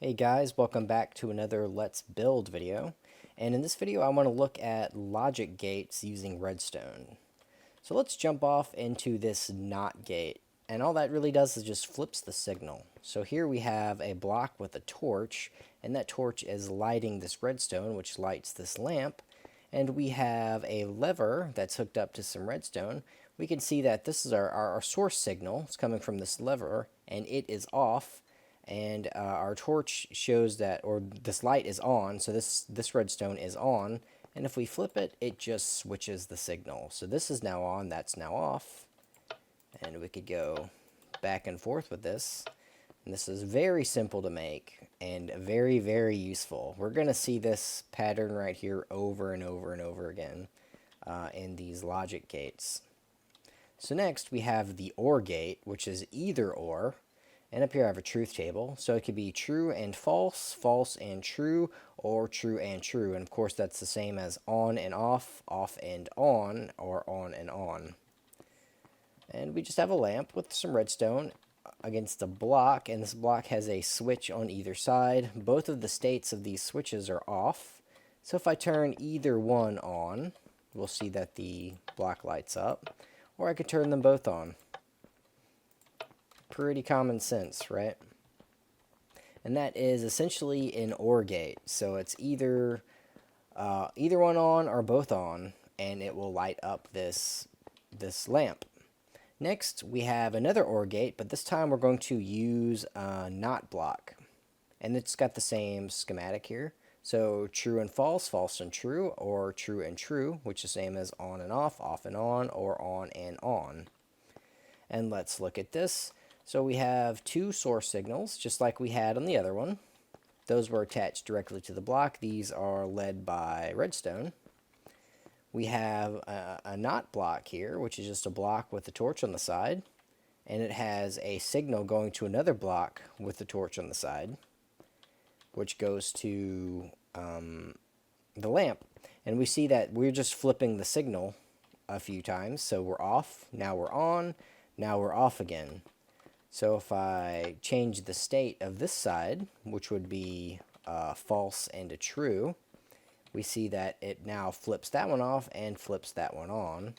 Hey guys, welcome back to another Let's Build video. And in this video, I want to look at logic gates using redstone. So let's jump off into this NOT gate. And all that really does is just flips the signal. So here we have a block with a torch, and that torch is lighting this redstone, which lights this lamp. And we have a lever that's hooked up to some redstone. We can see that this is our source signal. It's coming from this lever, and it is off. And our torch shows that, or this light is on, so this redstone is on. And if we flip it, it just switches the signal. So this is now on, that's now off. And we could go back and forth with this. And this is very simple to make and very, very useful. We're going to see this pattern right here over and over and over again in these logic gates. So next we have the OR gate, which is either or. And up here I have a truth table. So it could be true and false, false and true, or true and true. And of course that's the same as on and off, off and on, or on and on. And we just have a lamp with some redstone against a block, and this block has a switch on either side. Both of the states of these switches are off. So if I turn either one on, we'll see that the block lights up. Or I could turn them both on. Pretty common sense, right? And that is essentially an OR gate. So it's either one on or both on, and it will light up this lamp. Next, we have another OR gate, but this time we're going to use a NOT block. And it's got the same schematic here. So true and false, false and true, or true and true, which is the same as on and off and on, or on and on. And let's look at this. So we have two source signals, just like we had on the other one. Those were attached directly to the block. These are led by redstone. We have a NOT block here, which is just a block with a torch on the side. And it has a signal going to another block with the torch on the side, which goes to the lamp. And we see that we're just flipping the signal a few times. So we're off, now we're on, now we're off again. So if I change the state of this side, which would be false and a true, we see that it now flips that one off and flips that one on.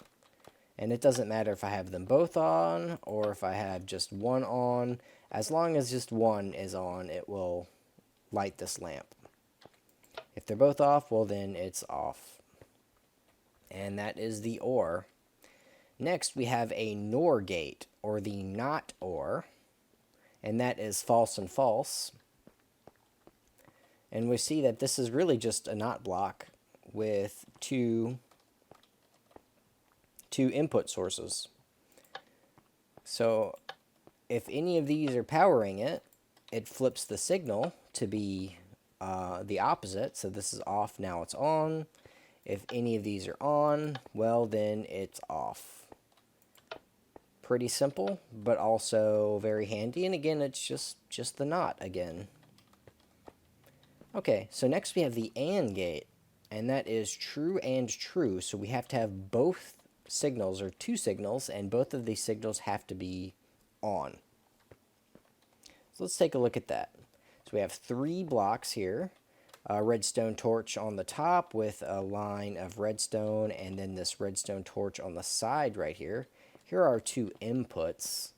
And it doesn't matter if I have them both on or if I have just one on. As long as just one is on, it will light this lamp. If they're both off, well then it's off. And that is the OR. Next, we have a NOR gate, or the NOT OR, and that is false and false. And we see that this is really just a NOT block with two input sources. So if any of these are powering it, it flips the signal to be the opposite. So this is off, now it's on. If any of these are on, well then it's off. Pretty simple, but also very handy. And again, it's just the NOT again. Okay, so next we have the AND gate, and that is true and true. So we have to have both signals, or two signals, and both of these signals have to be on. So let's take a look at that. So we have three blocks here. A redstone torch on the top with a line of redstone, and then this redstone torch on the side right here. Here are two inputs.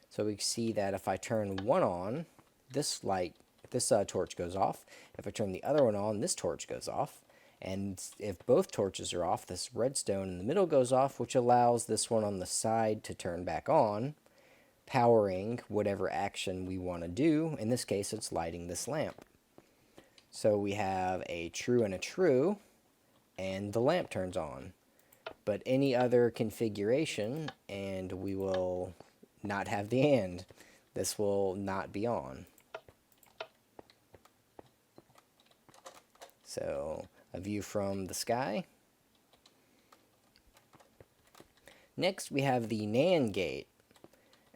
So we see that if I turn one on, this torch goes off. If I turn the other one on, this torch goes off. And if both torches are off, this redstone in the middle goes off, which allows this one on the side to turn back on, powering whatever action we want to do. In this case, it's lighting this lamp. So we have a true and a true, and the lamp turns on. But any other configuration, and we will not have the AND. This will not be on. So a view from the sky. Next we have the NAND gate.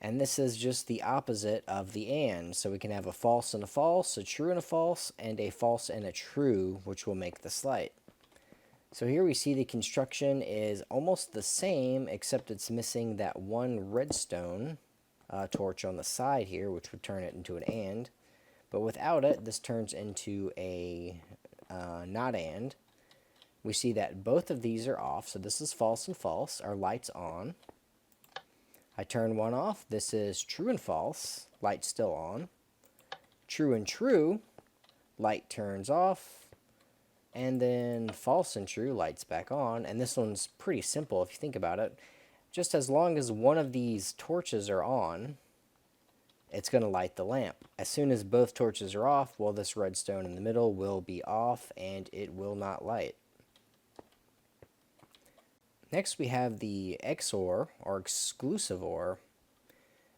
And this is just the opposite of the AND. So we can have a false and a false, a true and a false, and a false and a true, which will make this light. So here we see the construction is almost the same, except it's missing that one redstone torch on the side here, which would turn it into an AND. But without it, this turns into a not and. We see that both of these are off, so this is false and false. Our light's on. I turn one off. This is true and false. Light's still on. True and true. Light turns off. And then false and true, light's back on. And this one's pretty simple if you think about it. Just as long as one of these torches are on, it's going to light the lamp. As soon as both torches are off, well, this redstone in the middle will be off and it will not light. Next we have the XOR, or exclusive OR,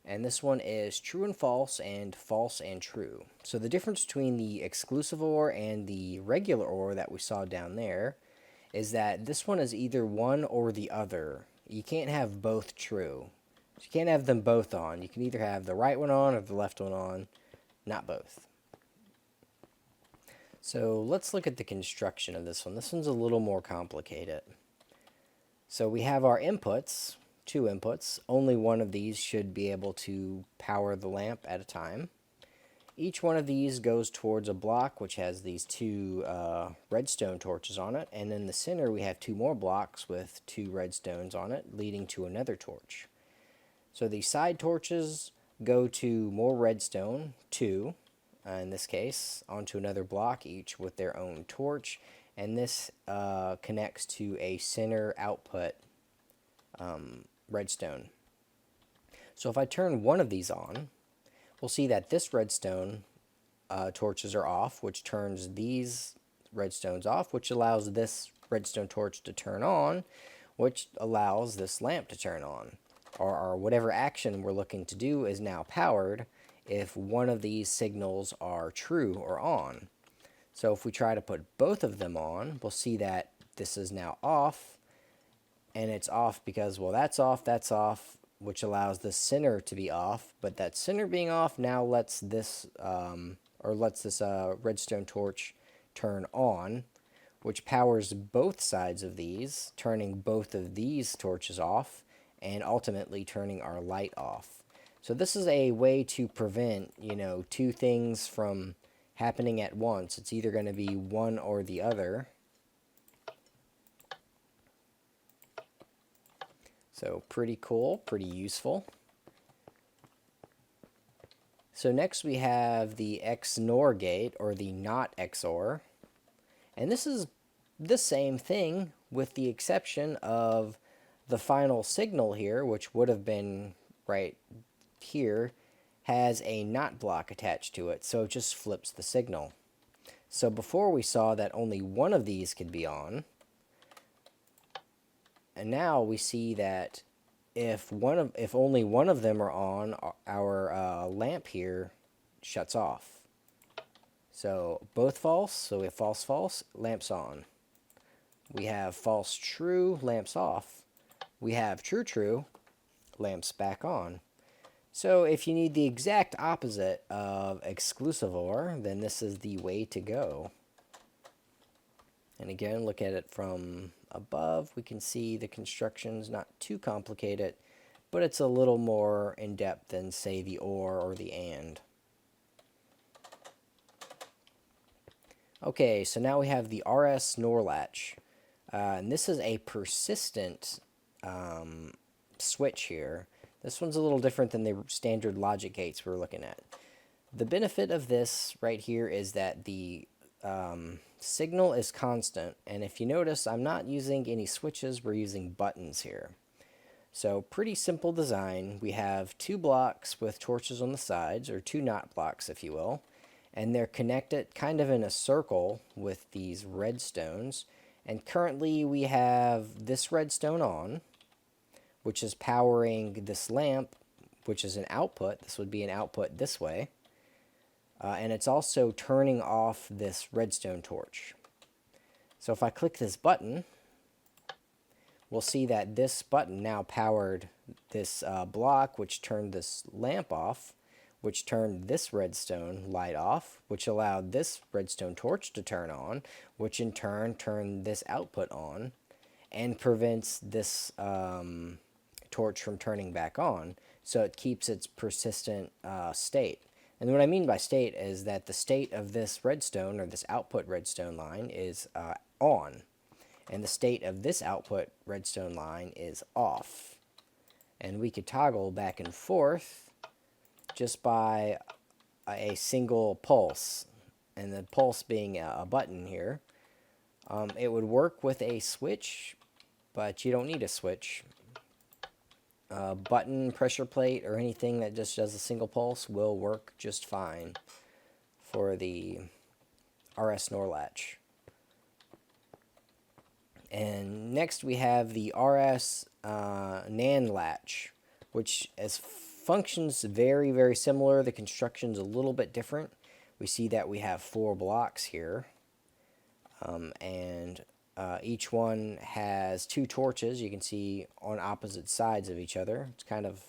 and this one is true and false and true. So the difference between the exclusive OR and the regular OR that we saw down there is that this one is either one or the other. You can't have both true. You can't have them both on. You can either have the right one on or the left one on, not both. So let's look at the construction of this one. This one's a little more complicated. So we have our inputs, 2 inputs. Only one of these should be able to power the lamp at a time. Each one of these goes towards a block which has these 2 redstone torches on it. And in the center we have 2 more blocks with 2 redstones on it, leading to another torch. So the side torches go to more redstone, 2 in this case, onto another block, each with their own torch. And this connects to a center output redstone. So if I turn one of these on, we'll see that this redstone torches are off, which turns these redstones off, which allows this redstone torch to turn on, which allows this lamp to turn on. Or whatever action we're looking to do is now powered if one of these signals are true or on. So if we try to put both of them on, we'll see that this is now off, and it's off because, well, that's off, which allows the center to be off, but that center being off now lets this, redstone torch turn on, which powers both sides of these, turning both of these torches off, and ultimately turning our light off. So this is a way to prevent, 2 things from happening at once. It's either going to be one or the other. So pretty cool, pretty useful. So next we have the XNOR gate, or the not XOR. And this is the same thing with the exception of the final signal here, which would have been right here, has a not block attached to it, so it just flips the signal. So before we saw that only one of these could be on, and now we see that if only one of them are on, our lamp here shuts off. So both false, so we have false false, lamps on. We have false true, lamps off. We have true true, lamps back on. So if you need the exact opposite of exclusive OR, then this is the way to go. And again, look at it from above. We can see the construction's not too complicated, but it's a little more in-depth than, say, the or the and. Okay, so now we have the RS NOR latch. And this is a persistent switch here. This one's a little different than the standard logic gates we're looking at. The benefit of this right here is that the signal is constant, and if you notice, I'm not using any switches, we're using buttons here. So pretty simple design. We have 2 blocks with torches on the sides, or 2 not blocks if you will, and they're connected kind of in a circle with these redstones. And currently we have this redstone on, which is powering this lamp, which is an output. This would be an output this way. And it's also turning off this redstone torch. So if I click this button, we'll see that this button now powered this block, which turned this lamp off, which turned this redstone light off, which allowed this redstone torch to turn on, which in turn turned this output on, and prevents this torch from turning back on, so it keeps its persistent state. And what I mean by state is that the state of this redstone, or this output redstone line, is on. And the state of this output redstone line is off. And we could toggle back and forth just by a single pulse. And the pulse being a button here. It would work with a switch, but you don't need a switch. Button, pressure plate, or anything that just does a single pulse will work just fine for the RS NOR latch. And next we have the RS NAND latch, which functions very, very similar. The construction's a little bit different. We see that we have 4 blocks here, and each one has 2 torches. You can see on opposite sides of each other. It's kind of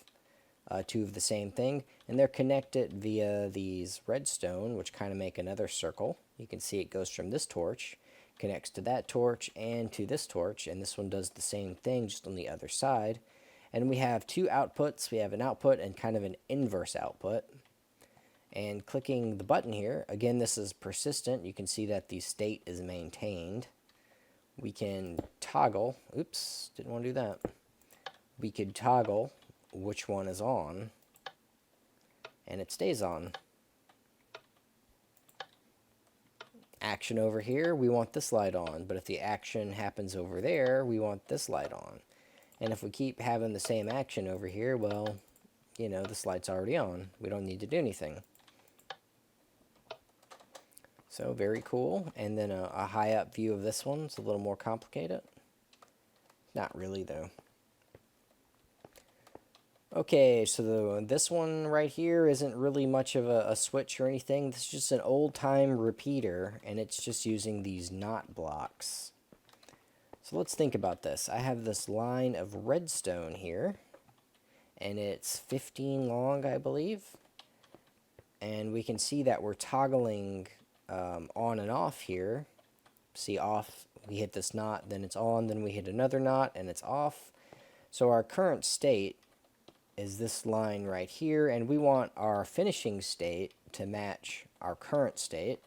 2 of the same thing, and they're connected via these redstone, which kind of make another circle. You can see it goes from this torch, connects to that torch, and to this torch, and this one does the same thing, just on the other side. And we have 2 outputs. We have an output and kind of an inverse output. And clicking the button here, again, this is persistent. You can see that the state is maintained. We can toggle, oops, didn't want to do that. We could toggle which one is on, and it stays on. Action over here, we want this light on, but if the action happens over there, we want this light on. And if we keep having the same action over here, well, you know, this light's already on. We don't need to do anything. So very cool. And then a high up view of this one. It's a little more complicated. Not really though. Okay, so this one right here isn't really much of a switch or anything. This is just an old time repeater, and it's just using these NOT blocks. So let's think about this. I have this line of redstone here, and it's 15 long, I believe. And we can see that we're toggling on and off here. See, off, we hit this knot, then it's on, then we hit another knot, and it's off. So our current state is this line right here, and we want our finishing state to match our current state.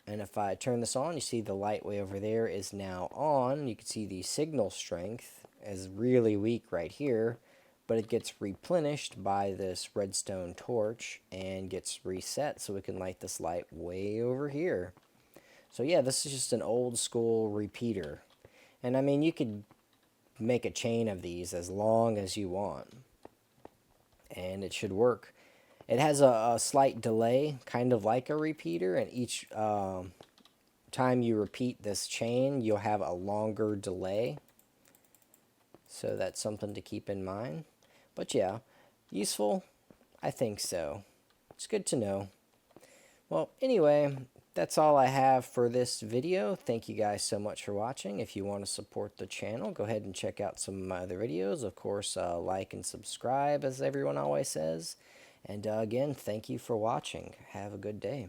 And if I turn this on, you see the light way over there is now on. You can see the signal strength is really weak right here, but it gets replenished by this redstone torch and gets reset so we can light this light way over here. So yeah, this is just an old school repeater. And I mean, you could make a chain of these as long as you want, and it should work. It has a slight delay, kind of like a repeater, and each time you repeat this chain, you'll have a longer delay. So that's something to keep in mind. But yeah, useful? I think so. It's good to know. Well, anyway, that's all I have for this video. Thank you guys so much for watching. If you want to support the channel, go ahead and check out some of my other videos. Of course, like and subscribe, as everyone always says. And again, thank you for watching. Have a good day.